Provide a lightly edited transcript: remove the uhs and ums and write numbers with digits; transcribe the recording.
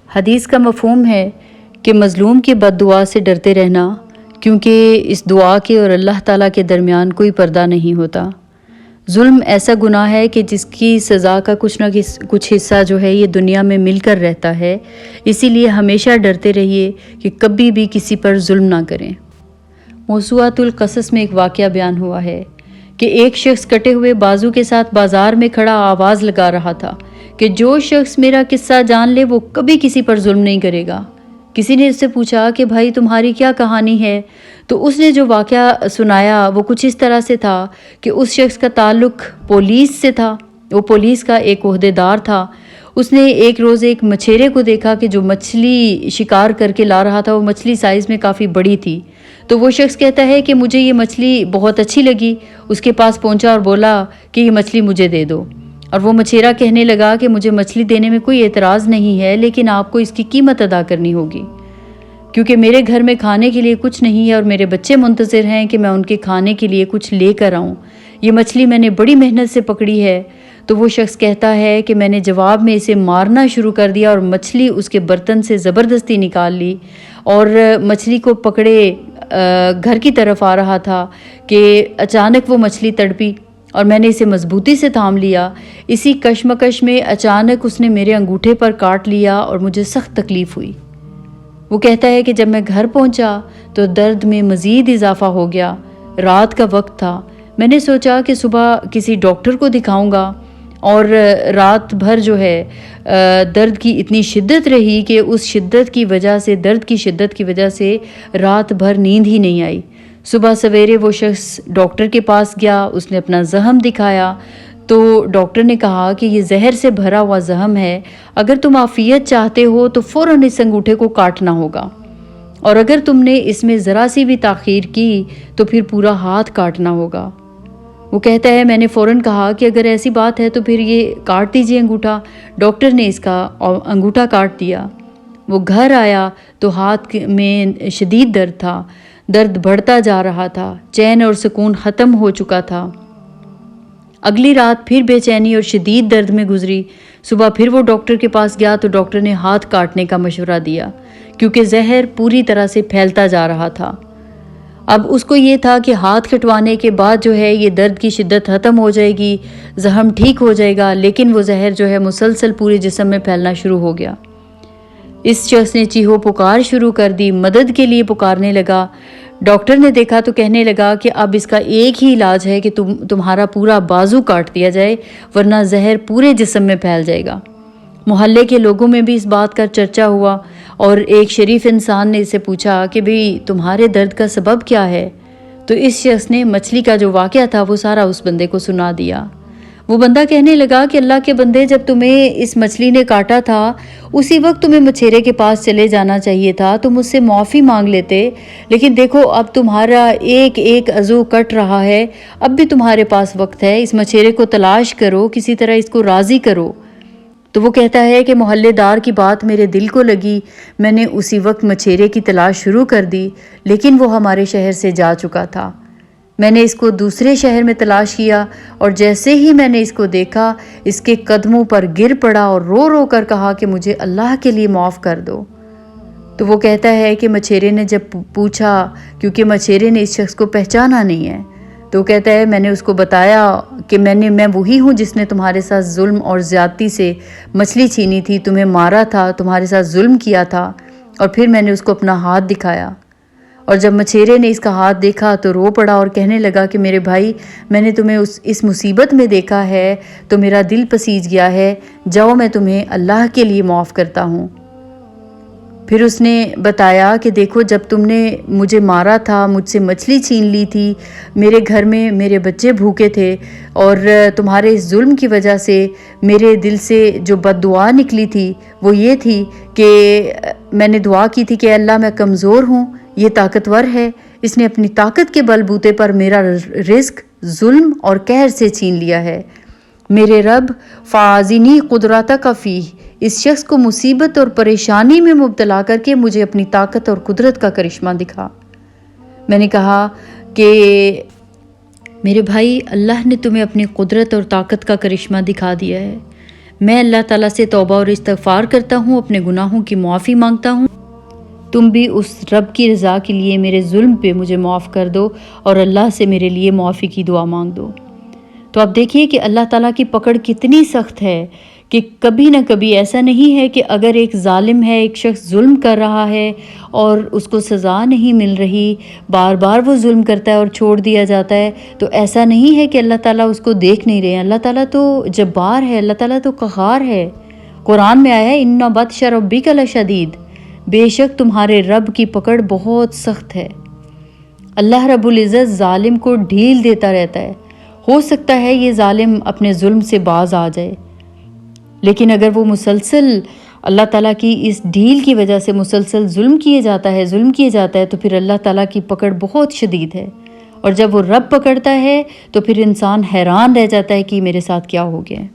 حدیث کا مفہوم ہے کہ مظلوم کی بد دعا سے ڈرتے رہنا، کیونکہ اس دعا کے اور اللہ تعالیٰ کے درمیان کوئی پردہ نہیں ہوتا۔ ظلم ایسا گناہ ہے کہ جس کی سزا کا کچھ نہ کچھ حصہ جو ہے یہ دنیا میں مل کر رہتا ہے، اسی لیے ہمیشہ ڈرتے رہیے کہ کبھی بھی کسی پر ظلم نہ کریں۔ موسوعۃ القصص میں ایک واقعہ بیان ہوا ہے کہ ایک شخص کٹے ہوئے بازو کے ساتھ بازار میں کھڑا آواز لگا رہا تھا کہ جو شخص میرا قصہ جان لے وہ کبھی کسی پر ظلم نہیں کرے گا۔ کسی نے اس سے پوچھا کہ بھائی تمہاری کیا کہانی ہے؟ تو اس نے جو واقعہ سنایا وہ کچھ اس طرح سے تھا کہ اس شخص کا تعلق پولیس سے تھا، وہ پولیس کا ایک عہدیدار تھا۔ اس نے ایک روز ایک مچھیرے کو دیکھا کہ جو مچھلی شکار کر کے لا رہا تھا، وہ مچھلی سائز میں کافی بڑی تھی۔ تو وہ شخص کہتا ہے کہ مجھے یہ مچھلی بہت اچھی لگی، اس کے پاس پہنچا اور بولا کہ یہ مچھلی مجھے دے دو۔ اور وہ مچھیرا کہنے لگا کہ مجھے مچھلی دینے میں کوئی اعتراض نہیں ہے، لیکن آپ کو اس کی قیمت ادا کرنی ہوگی، کیونکہ میرے گھر میں کھانے کے لیے کچھ نہیں ہے اور میرے بچے منتظر ہیں کہ میں ان کے کھانے کے لیے کچھ لے کر آؤں۔ یہ مچھلی میں نے بڑی محنت سے پکڑی ہے۔ تو وہ شخص کہتا ہے کہ میں نے جواب میں اسے مارنا شروع کر دیا اور مچھلی اس کے برتن سے زبردستی نکال لی، اور مچھلی کو پکڑے گھر کی طرف آ رہا تھا کہ اچانک وہ مچھلی تڑپی اور میں نے اسے مضبوطی سے تھام لیا۔ اسی کشمکش میں اچانک اس نے میرے انگوٹھے پر کاٹ لیا اور مجھے سخت تکلیف ہوئی۔ وہ کہتا ہے کہ جب میں گھر پہنچا تو درد میں مزید اضافہ ہو گیا۔ رات کا وقت تھا، میں نے سوچا کہ صبح کسی ڈاکٹر کو دکھاؤں گا، اور رات بھر جو ہے درد کی اتنی شدت رہی کہ اس شدت کی وجہ سے، درد کی شدت کی وجہ سے رات بھر نیند ہی نہیں آئی۔ صبح سویرے وہ شخص ڈاکٹر کے پاس گیا، اس نے اپنا زخم دکھایا تو ڈاکٹر نے کہا کہ یہ زہر سے بھرا ہوا زخم ہے، اگر تم عافیت چاہتے ہو تو فوراً اس انگوٹھے کو کاٹنا ہوگا، اور اگر تم نے اس میں ذرا سی بھی تاخیر کی تو پھر پورا ہاتھ کاٹنا ہوگا۔ وہ کہتا ہے میں نے فوراً کہا کہ اگر ایسی بات ہے تو پھر یہ کاٹ دیجئے انگوٹھا۔ ڈاکٹر نے اس کا انگوٹھا کاٹ دیا۔ وہ گھر آیا تو ہاتھ میں شدید درد تھا، درد بڑھتا جا رہا تھا، چین اور سکون ختم ہو چکا تھا۔ اگلی رات پھر بے چینی اور شدید درد میں گزری۔ صبح پھر وہ ڈاکٹر کے پاس گیا تو ڈاکٹر نے ہاتھ کاٹنے کا مشورہ دیا، کیونکہ زہر پوری طرح سے پھیلتا جا رہا تھا۔ اب اس کو یہ تھا کہ ہاتھ کٹوانے کے بعد جو ہے یہ درد کی شدت ختم ہو جائے گی، زخم ٹھیک ہو جائے گا، لیکن وہ زہر جو ہے مسلسل پورے جسم میں پھیلنا شروع ہو گیا۔ اس شخص نے چیخو پکار شروع کر دی، مدد کے لیے پکارنے لگا۔ ڈاکٹر نے دیکھا تو کہنے لگا کہ اب اس کا ایک ہی علاج ہے کہ تمہارا پورا بازو کاٹ دیا جائے، ورنہ زہر پورے جسم میں پھیل جائے گا۔ محلے کے لوگوں میں بھی اس بات کا چرچا ہوا، اور ایک شریف انسان نے اسے پوچھا کہ بھئی تمہارے درد کا سبب کیا ہے؟ تو اس شخص نے مچھلی کا جو واقعہ تھا وہ سارا اس بندے کو سنا دیا۔ وہ بندہ کہنے لگا کہ اللہ کے بندے، جب تمہیں اس مچھلی نے کاٹا تھا اسی وقت تمہیں مچھیرے کے پاس چلے جانا چاہیے تھا، تم اس سے معافی مانگ لیتے، لیکن دیکھو اب تمہارا ایک ایک عضو کٹ رہا ہے، اب بھی تمہارے پاس وقت ہے، اس مچھیرے کو تلاش کرو، کسی طرح اس کو راضی کرو۔ تو وہ کہتا ہے کہ محلے دار کی بات میرے دل کو لگی، میں نے اسی وقت مچھیرے کی تلاش شروع کر دی، لیکن وہ ہمارے شہر سے جا چکا تھا۔ میں نے اس کو دوسرے شہر میں تلاش کیا، اور جیسے ہی میں نے اس کو دیکھا اس کے قدموں پر گر پڑا اور رو رو کر کہا کہ مجھے اللہ کے لیے معاف کر دو۔ تو وہ کہتا ہے کہ مچھیرے نے جب پوچھا، کیونکہ مچھیرے نے اس شخص کو پہچانا نہیں ہے، تو وہ کہتا ہے میں نے اس کو بتایا کہ میں وہی ہوں جس نے تمہارے ساتھ ظلم اور زیادتی سے مچھلی چھینی تھی، تمہیں مارا تھا، تمہارے ساتھ ظلم کیا تھا، اور پھر میں نے اس کو اپنا ہاتھ دکھایا۔ اور جب مچھیرے نے اس کا ہاتھ دیکھا تو رو پڑا اور کہنے لگا کہ میرے بھائی، میں نے تمہیں اس مصیبت میں دیکھا ہے تو میرا دل پسیج گیا ہے، جاؤ میں تمہیں اللہ کے لیے معاف کرتا ہوں۔ پھر اس نے بتایا کہ دیکھو جب تم نے مجھے مارا تھا، مجھ سے مچھلی چھین لی تھی، میرے گھر میں میرے بچے بھوکے تھے، اور تمہارے اس ظلم کی وجہ سے میرے دل سے جو بد دعا نکلی تھی وہ یہ تھی کہ میں نے دعا کی تھی کہ اللہ میں کمزور ہوں، یہ طاقتور ہے، اس نے اپنی طاقت کے بل بوتے پر میرا رزق ظلم اور قہر سے چھین لیا ہے۔ میرے رب فاعذنی قدرتک فیہ، اس شخص کو مصیبت اور پریشانی میں مبتلا کر کے مجھے اپنی طاقت اور قدرت کا کرشمہ دکھا۔ میں نے کہا کہ میرے بھائی، اللہ نے تمہیں اپنی قدرت اور طاقت کا کرشمہ دکھا دیا ہے، میں اللہ تعالیٰ سے توبہ اور استغفار کرتا ہوں، اپنے گناہوں کی معافی مانگتا ہوں۔ تم بھی اس رب کی رضا کے لیے میرے ظلم پہ مجھے معاف کر دو اور اللہ سے میرے لیے معافی کی دعا مانگ دو۔ تو آپ دیکھیے کہ اللہ تعالیٰ کی پکڑ کتنی سخت ہے کہ کبھی نہ کبھی ایسا نہیں ہے کہ اگر ایک ظالم ہے، ایک شخص ظلم کر رہا ہے اور اس کو سزا نہیں مل رہی، بار بار وہ ظلم کرتا ہے اور چھوڑ دیا جاتا ہے، تو ایسا نہیں ہے کہ اللہ تعالیٰ اس کو دیکھ نہیں رہے ہیں۔ اللہ تعالیٰ تو جبار ہے، اللہ تعالیٰ تو قہار ہے۔ قرآن میں آیا ہے اِنَّ بَطْشَ رَبِّكَ لَشَدِيدٌ، بے شک تمہارے رب کی پکڑ بہت سخت ہے۔ اللہ رب العزت ظالم کو ڈھیل دیتا رہتا ہے۔ ہو سکتا ہے یہ ظالم اپنے ظلم سے باز آ جائے، لیکن اگر وہ مسلسل اللہ تعالیٰ کی اس ڈھیل کی وجہ سے مسلسل ظلم کیے جاتا ہے تو پھر اللہ تعالیٰ کی پکڑ بہت شدید ہے، اور جب وہ رب پکڑتا ہے تو پھر انسان حیران رہ جاتا ہے کہ میرے ساتھ کیا ہو گیا ہے۔